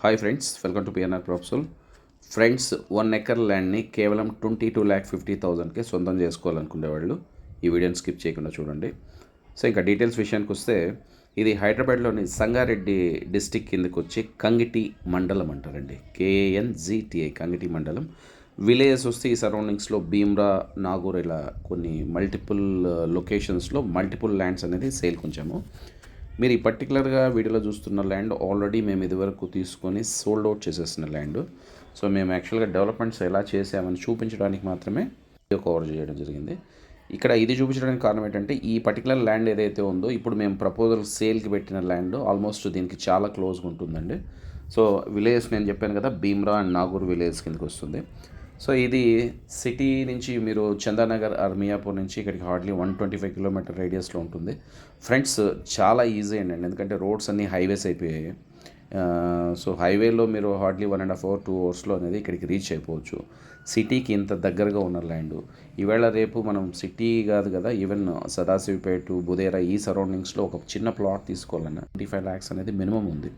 Hi friends, welcome to PNR Propsol. Friends, 1 acre ల్యాండ్ని కేవలం 22,50,000కే సొంతం చేసుకోవాలనుకునేవాళ్ళు ఈ వీడియోని స్కిప్ చేయకుండా చూడండి. సో ఇంకా డీటెయిల్స్ విషయానికి వస్తే, ఇది హైదరాబాద్లోని సంగారెడ్డి డిస్టిక్ కిందకు వచ్చి కంగిటి మండలం అంటారండి. KNGTI కంగిటి మండలం. విలేజెస్ వస్తే ఈ సరౌండింగ్స్లో భీమ్రా, నాగూర్ ఇలా కొన్ని మల్టిపుల్ లొకేషన్స్లో మల్టిపుల్ ల్యాండ్స్ అనేది సేల్కి ఉంచాము. మీరు ఈ పర్టికులర్గా వీడియోలో చూస్తున్న ల్యాండ్ ఆల్రెడీ మేము ఇదివరకు తీసుకొని సోల్డ్ అవుట్ చేసేసిన ల్యాండ్. సో మేము యాక్చువల్గా డెవలప్మెంట్స్ ఎలా చేసామని చూపించడానికి మాత్రమే వీడియో కవర్ చేయడం జరిగింది. ఇక్కడ ఇది చూపించడానికి కారణం ఏంటంటే, ఈ పర్టికులర్ ల్యాండ్ ఏదైతే ఉందో ఇప్పుడు మేము ప్రపోజల్ సేల్కి పెట్టిన ల్యాండ్ ఆల్మోస్ట్ దీనికి చాలా క్లోజ్గా ఉంటుందండి. సో విలేజెస్ నేను చెప్పాను కదా, భీమ్రా అండ్ నాగూర్ విలేజ్ కిందకి వస్తుంది. సో ఇది సిటీ నుంచి మీరు చందానగర్ ఆర్ మియాపూర్ నుంచి ఇక్కడికి హార్డ్లీ 125 కిలోమీటర్ రేడియస్లో ఉంటుంది. ఫ్రెండ్స్, చాలా ఈజీ అండి, ఎందుకంటే రోడ్స్ అన్నీ హైవేస్ అయిపోయాయి. సో హైవేలో మీరు హార్డ్లీ 1.5 hours 2 hours అనేది ఇక్కడికి రీచ్ అయిపోవచ్చు. సిటీకి ఇంత దగ్గరగా ఉన్న ల్యాండ్. ఈవేళ రేపు మనం సిటీ కాదు కదా, ఈవెన్ సదాశివపేట, బుదేరా ఈ సరౌండింగ్స్లో ఒక చిన్న ప్లాట్ తీసుకోవాలన్నా 25 lakhs అనేది మినిమం ఉంది.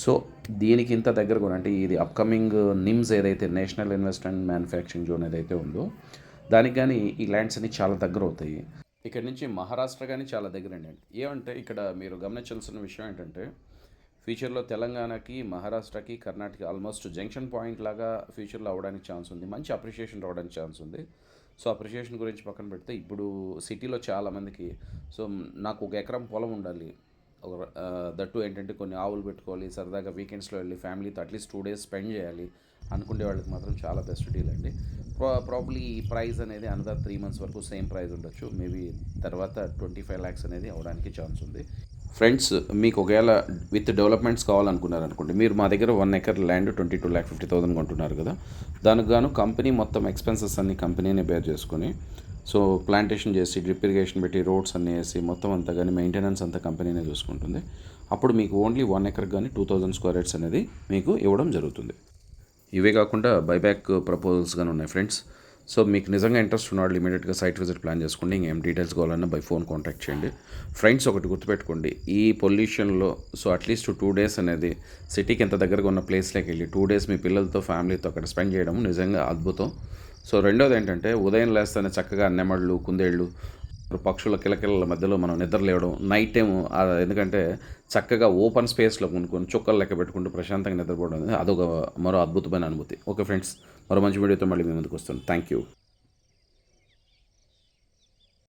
సో దీనికి ఇంత దగ్గర కూడా, అంటే ఇది అప్కమింగ్ నిమ్స్ ఏదైతే నేషనల్ ఇన్వెస్ట్మెంట్ మ్యానుఫ్యాక్చరింగ్ జోన్ ఏదైతే ఉందో దానికి కానీ ఈ ల్యాండ్స్ అన్ని చాలా దగ్గర అవుతాయి. ఇక్కడ నుంచి మహారాష్ట్ర కానీ చాలా దగ్గర అండి. ఏమంటే ఇక్కడ మీరు గమనించాల్సిన విషయం ఏంటంటే, ఫ్యూచర్లో తెలంగాణకి, మహారాష్ట్రకి, కర్ణాటక ఆల్మోస్ట్ జంక్షన్ పాయింట్ లాగా ఫ్యూచర్లో అవ్వడానికి ఛాన్స్ ఉంది. మంచి అప్రిషియేషన్ రావడానికి ఛాన్స్ ఉంది. సో అప్రిషియేషన్ గురించి పక్కన పెడితే, ఇప్పుడు సిటీలో చాలామందికి సో నాకు 1 ఎకరం పొలం ఉండాలి, దట్టు ఏంటంటే కొన్ని ఆవులు పెట్టుకోవాలి, సరదాగా వీకెండ్స్లో వెళ్ళి ఫ్యామిలీతో అట్లీస్ట్ 2 days స్పెండ్ చేయాలి అనుకునే వాళ్ళకి మాత్రం చాలా బెస్ట్ డీల్ అండి. ప్రాబ్లీ ఈ ప్రైస్ అనేది అనదర్ 3 months వరకు సేమ్ ప్రైస్ ఉండొచ్చు. మేబీ తర్వాత 25 lakhs అనేది అవడానికి ఛాన్స్ ఉంది. ఫ్రెండ్స్, మీకు ఒకవేళ విత్ డెవలప్మెంట్స్ కావాలనుకున్నారనుకోండి, మీరు మా దగ్గర 1 ఎకర్ ల్యాండ్ 22,50,000 కొంటున్నారు కదా, దానికి గాను కంపెనీ మొత్తం ఎక్స్పెన్సెస్ అన్ని కంపెనీనే బేర్ చేసుకొని, సో ప్లాంటేషన్ చేసి, డ్రిప్ ఇరిగేషన్ పెట్టి, రోడ్స్ అన్నీ వేసి మొత్తం అంతా కానీ మెయింటెనెన్స్ అంతా కంపెనీనే చూసుకుంటుంది. అప్పుడు మీకు ఓన్లీ 1 ఎకర్ కానీ 2,000 square yards అనేది మీకు ఇవ్వడం జరుగుతుంది. ఇవే కాకుండా బైబ్యాక్ ప్రపోజల్స్ కానీ ఉన్నాయి ఫ్రెండ్స్. సో మీకు నిజంగా ఇంట్రెస్ట్ ఉన్నవాళ్ళు ఇమీడియట్గా సైట్ విజిట్ ప్లాన్ చేసుకోండి. ఇంకేం డీటెయిల్స్ కావాలన్నా బై ఫోన్ కాంటాక్ట్ చేయండి. ఫ్రెండ్స్, ఒకటి గుర్తుపెట్టుకోండి, ఈ పొల్యూషన్లో సో అట్లీస్ట్ 2 days అనేది సిటీకి ఎంత దగ్గరగా ఉన్న ప్లేస్లోకి వెళ్ళి 2 days మీ పిల్లలతో, ఫ్యామిలీతో అక్కడ స్పెండ్ చేయడం నిజంగా అద్భుతం. సో రెండోది ఏంటంటే, ఉదయం లేస్తేనే చక్కగా నెమళ్ళు, కుందేళ్ళు, పక్షుల కిలకిలల మధ్యలో మనం నిద్ర లేవడం, నైట్ టైం, ఎందుకంటే చక్కగా ఓపెన్ స్పేస్లో కొనుక్కొని చుక్కలు లెక్క పెట్టుకుంటూ ప్రశాంతంగా నిద్రపోవడం అనేది అదొక మరో అద్భుతమైన అనుభూతి. ఓకే ఫ్రెండ్స్, మరో మంచి వీడియోతో మళ్ళీ మీ ముందుకు వస్తాను. Thank you.